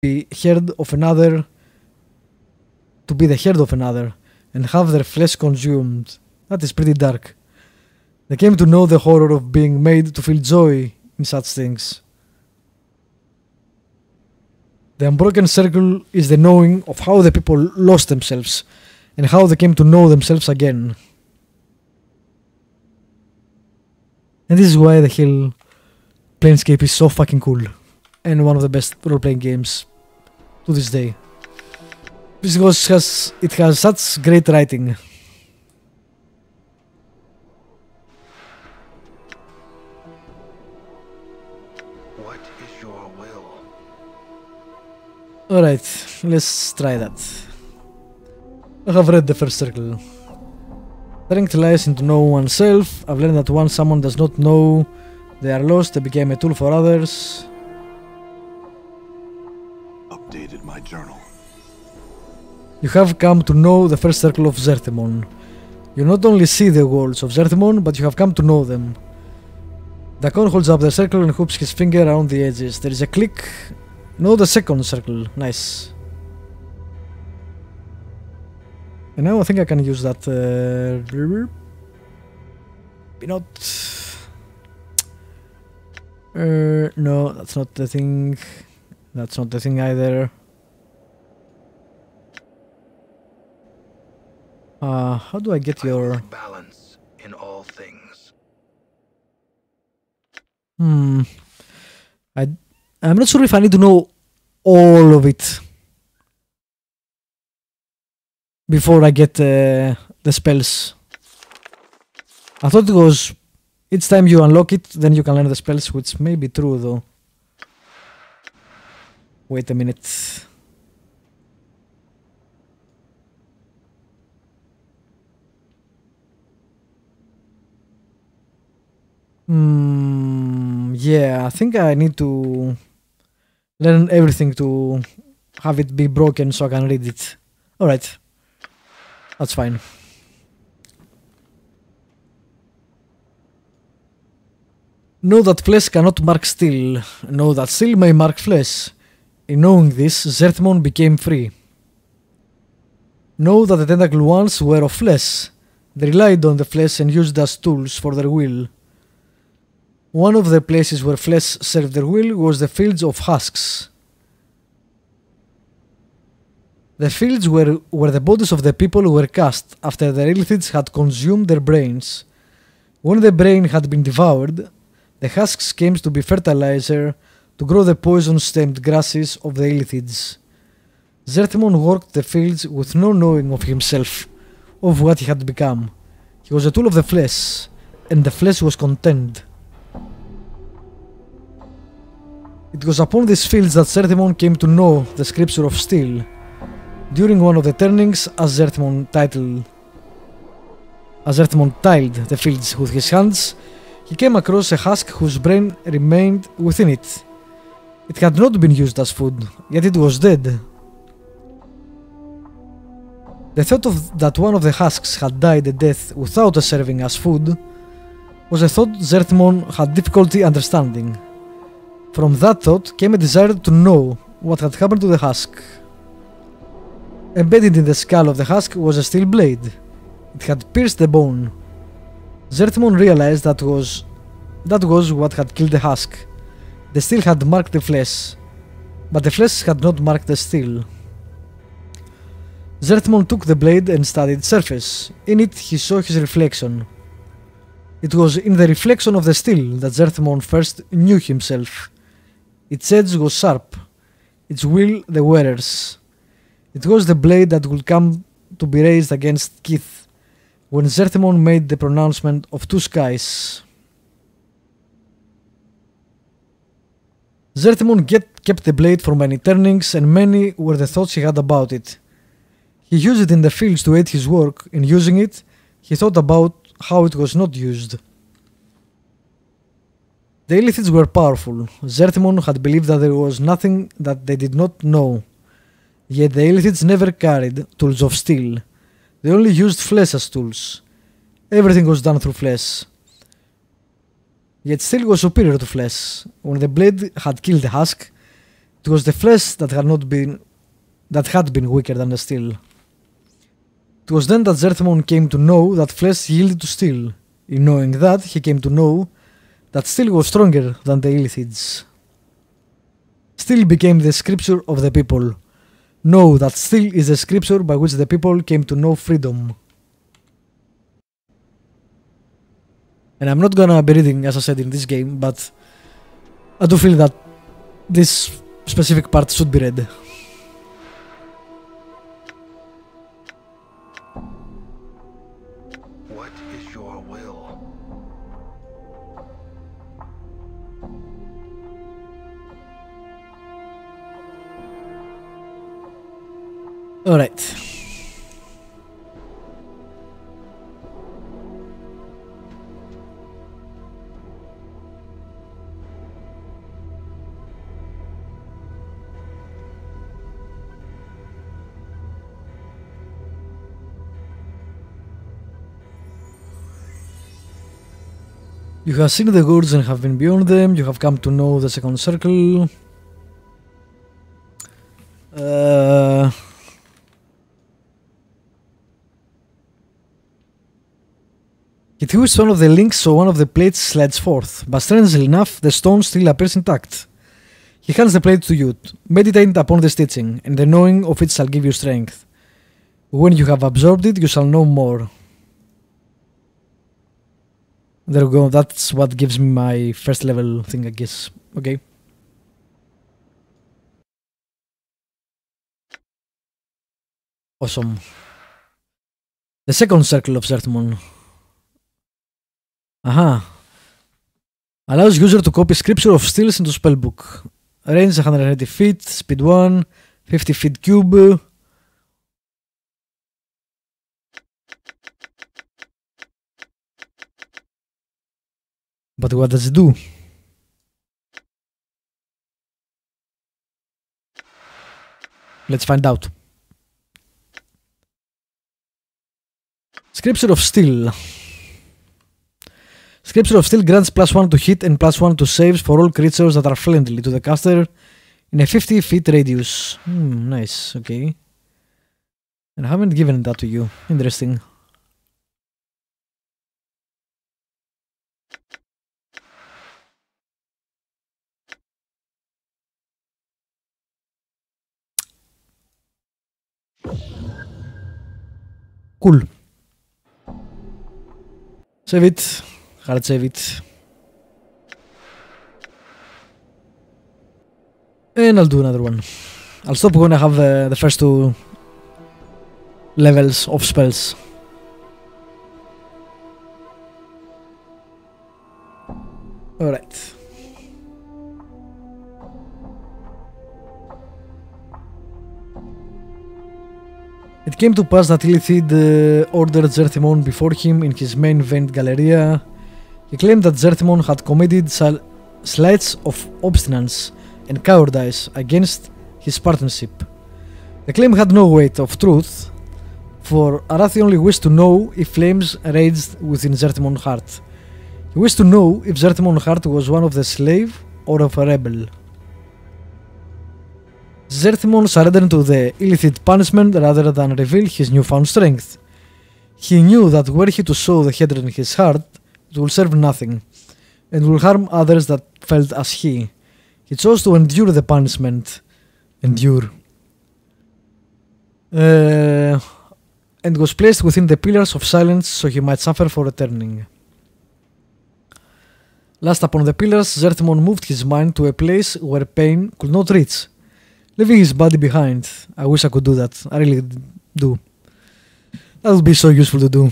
be herd of another, to be the herd of another, and have their flesh consumed. That is pretty dark. They came to know the horror of being made to feel joy in such things. The unbroken circle is the knowing of how the people lost themselves and how they came to know themselves again. And this is why the hell Planescape is so fucking cool and one of the best role-playing games to this day. Because it has such great writing. What is your will? Alright, let's try that. I have read the first circle. Strength lies into knowing oneself. I've learned that once someone does not know they are lost, they became a tool for others. Updated my journal. You have come to know the first circle of Zerthemon. You not only see the walls of Zerthemon, but you have come to know them. Dakon holds up the circle and hoops his finger around the edges. There is a click. Know the second circle. Nice. And now I think I can use that. Not. No, that's not the thing. That's not the thing either. How do I get your balance in all things? I'm not sure if I need to know all of it before I get the spells. I thought it was each time you unlock it, then you can learn the spells, which may be true though. Wait a minute. Yeah, I think I need to learn everything to have it be broken so I can read it. Alright. That's fine. Know that flesh cannot mark steel. Know that steel may mark flesh. In knowing this, Zerthemon became free. Know that the tentacle ones were of flesh. They relied on the flesh and used as tools for their will. One of the places where flesh served their will was the fields of husks. The fields were where the bodies of the people were cast after the illithids had consumed their brains. When the brain had been devoured, the husks came to be fertilizer to grow the poison-stained grasses of the illithids. Zerthemon worked the fields with no knowing of himself, of what he had become. He was a tool of the flesh, and the flesh was content. It was upon these fields that Zerthemon came to know the scripture of steel. During one of the turnings, as Zerthemon tiled the fields with his hands, he came across a husk whose brain remained within it. It had not been used as food, yet it was dead. The thought that one of the husks had died a death without serving as food was a thought Zerthemon had difficulty understanding. From that thought came a desire to know what had happened to the husk. Embedded in the skull of the husk was a steel blade. It had pierced the bone. Zerthemon realized that was what had killed the husk. The steel had marked the flesh, but the flesh had not marked the steel. Zerthemon took the blade and studied its surface. In it he saw his reflection. It was in the reflection of the steel that Zerthemon first knew himself. Its edge was sharp, its will the wearer's. It was the blade that would come to be raised against Keith when Zerthemon made the pronouncement of two skies. Zerthemon kept the blade for many turnings, and many were the thoughts he had about it. He used it in the fields to aid his work. In using it, he thought about how it was not used. The illithids were powerful. Zerthemon had believed that there was nothing that they did not know. Yet the illithids never carried tools of steel. They only used flesh as tools. Everything was done through flesh. Yet steel was superior to flesh. When the blade had killed the husk, It was the flesh that had been weaker than the steel. It was then that Zerthmon came to know that flesh yielded to steel. In knowing that, he came to know that steel was stronger than the Illithids. Steel became the scripture of the people. Know that steel is the scripture by which the people came to know freedom. And I'm not gonna be reading, as I said, in this game, but I do feel that this specific part should be read. What is your will? Alright. You have seen the gods and have been beyond them. You have come to know the second circle. He twists one of the links so one of the plates slides forth, but strangely enough, the stone still appears intact. He hands the plate to you. Meditate upon the stitching, and the knowing of it shall give you strength. When you have absorbed it, you shall know more. There we go, that's what gives me my first level thing, I guess. Okay. Awesome. The second circle of Zerthmon. Aha. Allows user to copy scripture of steels into spellbook. Range 180 feet, speed 1, 50 feet cube. But what does it do? Let's find out. Scripture of Steel. Scripture of Steel grants +1 to hit and +1 to saves for all creatures that are friendly to the caster in a 50 feet radius. Nice, okay. And I haven't given that to you. Interesting. Cool. Save it. Hard save it. And I'll do another one. I'll stop when I have the first two levels of spells. Alright. It came to pass that Illithid ordered Zerthmon before him in his main vent Galleria. He claimed that Zerthmon had committed slights of obstinance and cowardice against his partnership. The claim had no weight of truth, for Arathi only wished to know if flames raged within Zerthmon's heart. He wished to know if Zerthmon's heart was one of the slave or of a rebel. Zerthmon surrendered to the Illithid punishment rather than reveal his newfound strength. He knew that were he to show the hatred in his heart, it would serve nothing, and will harm others that felt as he. He chose to endure the punishment. And was placed within the pillars of silence so he might suffer for returning. Last upon the pillars, Zerthmon moved his mind to a place where pain could not reach, leaving his body behind. I wish I could do that. I really do. That would be so useful to do.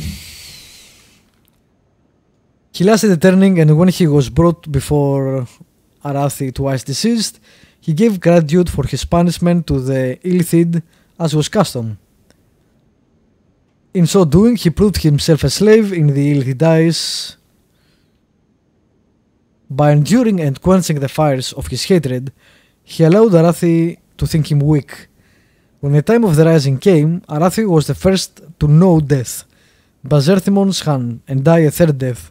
He lasted returning, and when he was brought before Arathi, twice deceased, he gave gratitude for his punishment to the Illithid as was custom. In so doing, he proved himself a slave in the Illithid eyes. By enduring and quenching the fires of his hatred, he allowed Arathi to think him weak. When the time of the rising came, Arathi was the first to know death, by Zerthimon's hand, and die a third death.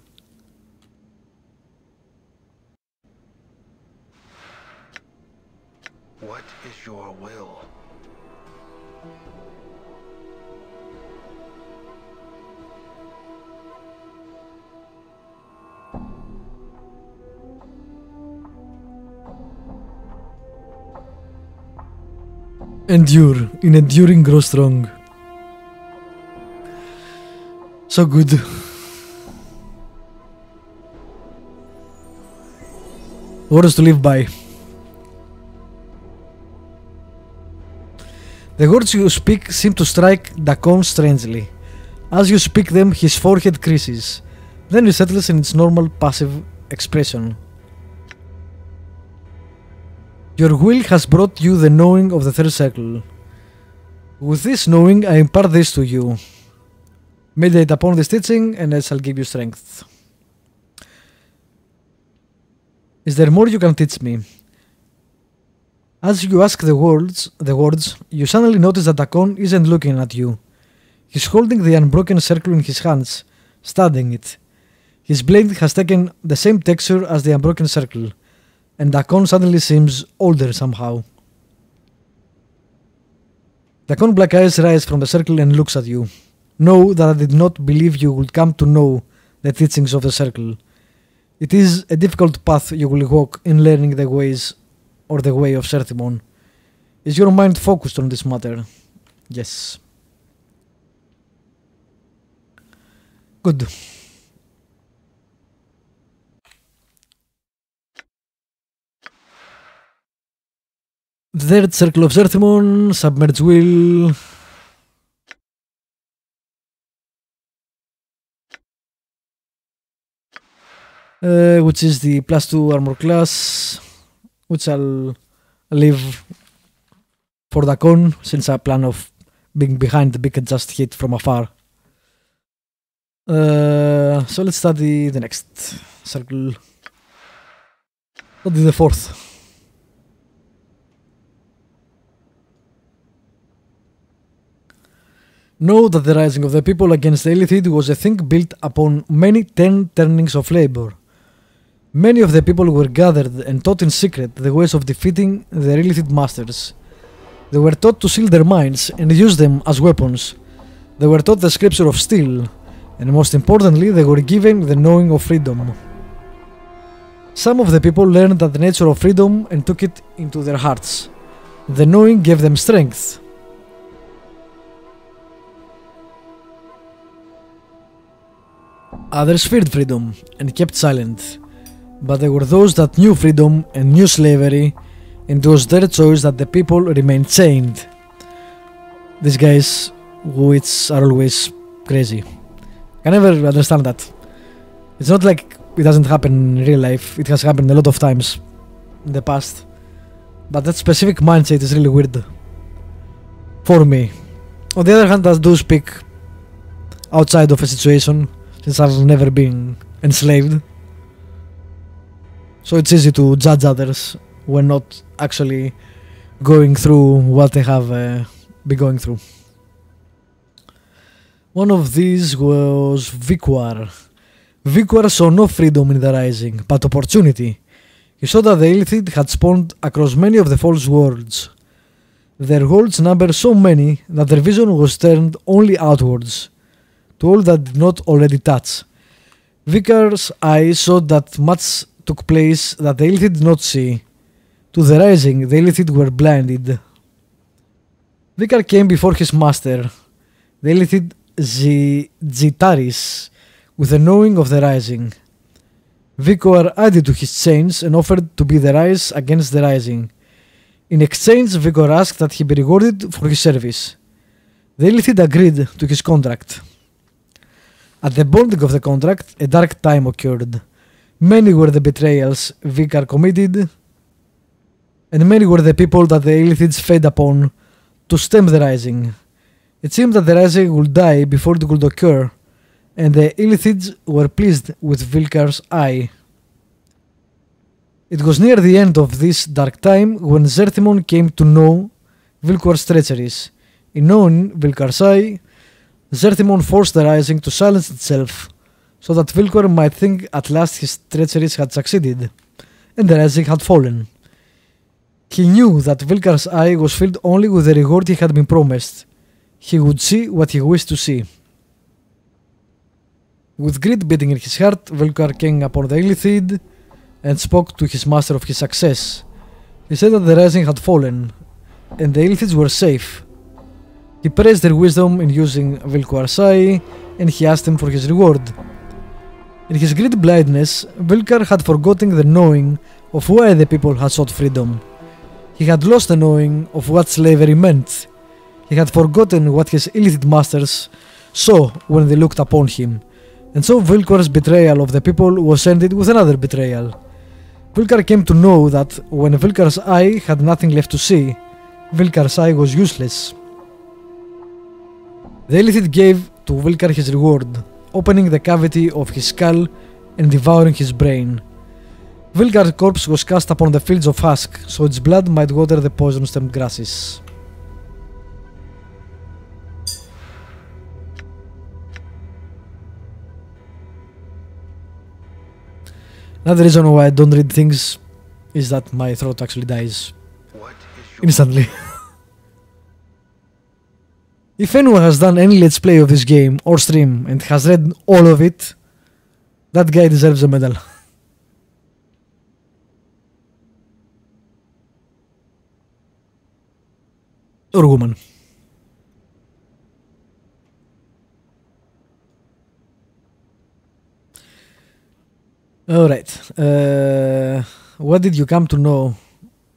What Endure. In enduring, grow strong. So good. Words to live by. The words you speak seem to strike Dakon strangely. As you speak them, his forehead creases, then resettles in its normal passive expression. Your will has brought you the knowing of the third circle. With this knowing, I impart this to you. Meditate upon this teaching, and I shall give you strength. Is there more you can teach me? As you ask the words, you suddenly notice that Dakon isn't looking at you. He's holding the unbroken circle in his hands, studying it. His blade has taken the same texture as the unbroken circle, and Dakon suddenly seems older somehow. Dakon's black eyes rise from the circle and looks at you. Know that I did not believe you would come to know the teachings of the circle. It is a difficult path you will walk in learning the ways or the way of Sertimon. Is your mind focused on this matter? Yes. Good. The third circle of Sertimon, submerge will. Which is the +2 armor class, which I'll leave for Dakon since I plan of being behind the beacon just hit from afar. So let's study the next circle. Study the fourth. Know that the rising of the people against the Illithid was a thing built upon many 10 turnings of labor. Many of the people were gathered and taught in secret the ways of defeating the Illithid masters. They were taught to seal their minds and use them as weapons. They were taught the scripture of steel, and most importantly, they were given the knowing of freedom. Some of the people learned the nature of freedom and took it into their hearts. The knowing gave them strength. Others feared freedom and kept silent, but there were those that knew freedom and knew slavery, and it was their choice that the people remained chained. These guys, which are always crazy. I never understand that. It's not like it doesn't happen in real life, it has happened a lot of times in the past, but that specific mindset is really weird for me. On the other hand, I do speak outside of a situation, since I've never been enslaved, so it's easy to judge others when not actually going through what they have been going through. One of these was Vikwar. Vikwar saw no freedom in the rising, but opportunity. He saw that the Illithid had spawned across many of the false worlds. Their worlds numbered so many that their vision was turned only outwards, to all that did not already touch. Vikar's eyes saw that much took place that the Illithid did not see. To the rising, the Illithid were blinded. Vikar came before his master, the Illithid Zitaris, with the knowing of the rising. Vikar added to his chains and offered to be the rise against the rising. In exchange, Vikar asked that he be rewarded for his service. The Illithid agreed to his contract. At the bonding of the contract, a dark time occurred. Many were the betrayals Vikar committed, and many were the people that the Illithids fed upon to stem the rising. It seemed that the rising would die before it would occur, and the Illithids were pleased with Vilkar's eye. It was near the end of this dark time when Zertimon came to know Vilkar's treacheries. In knowing Vilkar's eye, Zertimon forced the rising to silence itself, so that Vilkor might think at last his treacheries had succeeded, and the rising had fallen. He knew that Vilkar's eye was filled only with the reward he had been promised. He would see what he wished to see. With greed beating in his heart, Vilkar came upon the Illithid and spoke to his master of his success. He said that the rising had fallen, and the Illithids were safe. He praised their wisdom in using Vilkar's eye, and he asked him for his reward. In his greed blindness, Vilkar had forgotten the knowing of why the people had sought freedom. He had lost the knowing of what slavery meant. He had forgotten what his Illithid masters saw when they looked upon him. And so Vilkar's betrayal of the people was ended with another betrayal. Vilkar came to know that when Vilkar's eye had nothing left to see, Vilkar's eye was useless. The Illithid gave to Vilkar his reward, opening the cavity of his skull and devouring his brain. Vilkar's corpse was cast upon the fields of husk, so its blood might water the poison-stemmed grasses. Another reason why I don't read things is that my throat actually dies instantly. If anyone has done any let's play of this game or stream and has read all of it, that guy deserves a medal. Or woman. Alright. What did you come to know?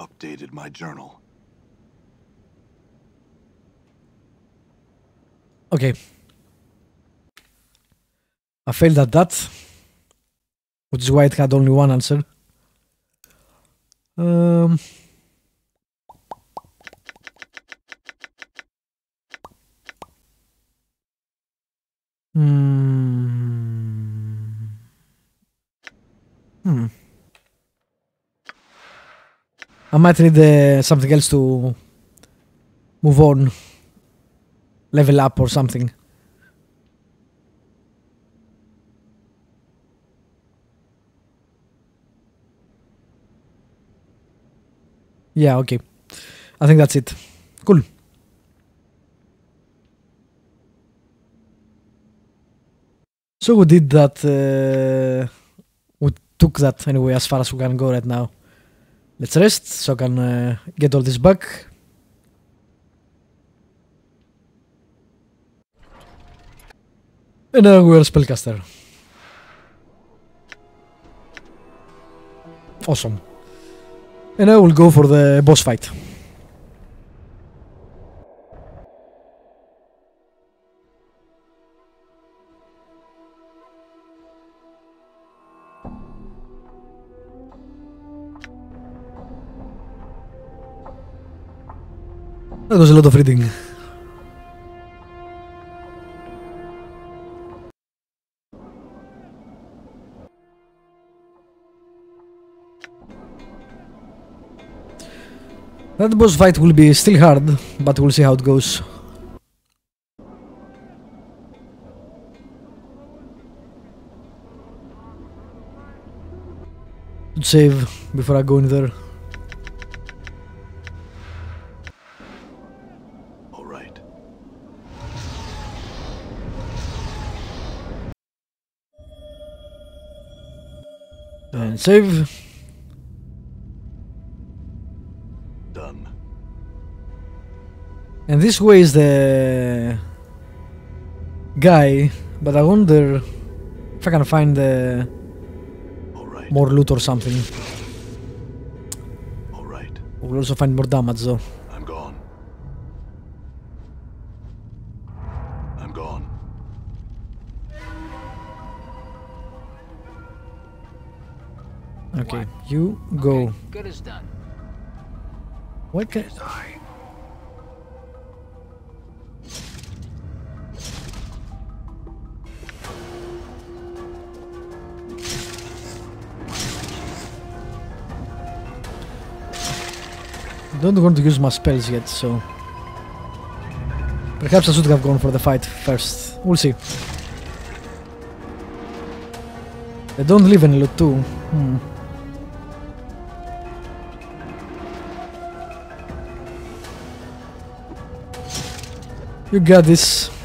Updated my journal. Okay. I failed at that, which is why it had only one answer. I might need something else to move on, level up or something. Yeah, okay. I think that's it. Cool. So we did that, we took that anyway as far as we can go right now. Let's rest so I can get all this back. And now we're a spellcaster. Awesome. And now we'll go for the boss fight. That was a lot of reading. That boss fight will be still hard, but we'll see how it goes. Save before I go in there. All right. And save. Done. And this way is the guy, but I wonder if I can find more loot or something. All right. We'll also find more damage though. I'm gone. I'm gone. Okay, you go. Okay, good as done. What can don't want to use my spells yet, so perhaps I should have gone for the fight first. We'll see. They don't leave any loot too. You got this.